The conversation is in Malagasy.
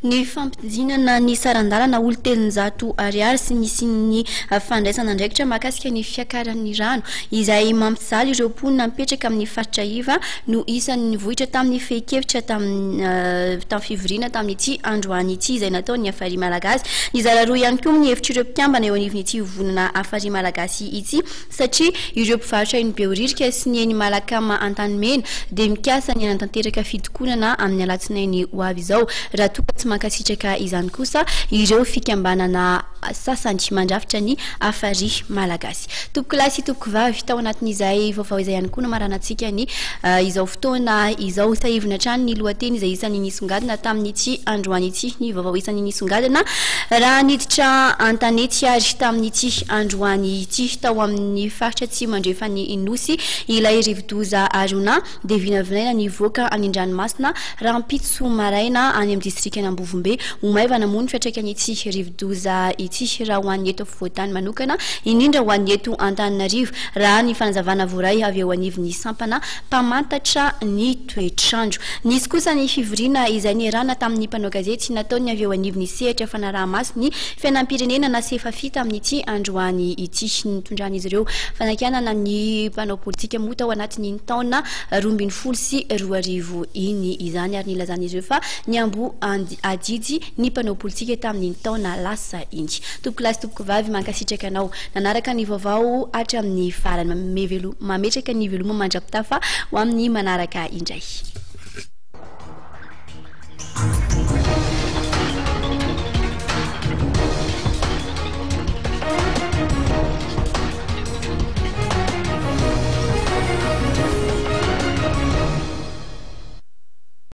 Ny fampidinana ny sarandalana olo-telonjato ariary sy nisy ny fandraisana andraikitra mahakasika ny fiakaran'ny rano izay mampijaly ireo mponina mipetraka amin'ny faritra iva no isan'ny vohitra tamin'ny fehi-kevitra tamin'ny fivoriana tamin'ity androany ity izay natao ny afary malagasy. Nizara roa ihany koa ny hevitr'ireo mpiambana eo anivon'ity vonana afary malagasy ity satria ireo mpivarotra iny beoririka sy ny eny malakama an-tanimena dia mikasa ny anatanteraka fitokonana amin'ny alatsinainy ho avy izao raha toa tsy mankasitraka izany kosa ireo fikambanana sasany mandrafitra ny afary malagasy. Tompoko lahy sy tompoko vavy tao anatin'izay vaovao izay ihany koa no maranantsika ny izao fotoana izao sahivina hatrany ny lohateny izay isan'ny nisongadina tamin'ity androany ity ny vaovao isan'ny nisongadina raha niditra an-tanety ary tamin'ity androany ity tao amin'ny faritra tsy mandrefa ny inosy ilay rivodoza arona dia vinavinaina ny voaka any an-dranomasina raha mpitso maraina any amin'ny distrikana Ambovombe omaivana moa ny fiantraikan'ity rivodoza ity raha ho an'ny eto afovoantany manokana indrindra ho an'ny eto Antananarivo raha ny fanazavana voray avy eo anivon'ny sampana mpamantatra ny toetrandro. Nisy kosa ny fivoriana izay nirana tamin'ny mpanao gazety nataony avy eo anivon'ny sehatra fanaraha-maso ny fiainam-pirenena na sefafita amin'ity androany ity nitondran'izy ireo fanakianana ny mpanao politika moa tao anatin'ny taona 2010 sy 2020 iny izany ary nilazan'izy ireo fa niambo adidy ny mpanao politika tamin'ny taona lasa iny. Tompoko lahy sy tompoko vavy mankasitraka anao nanaraka ny vaovao hatramin'ny farany mametraka ny veloma mandrapitafa ho amin'ny manaraka indray.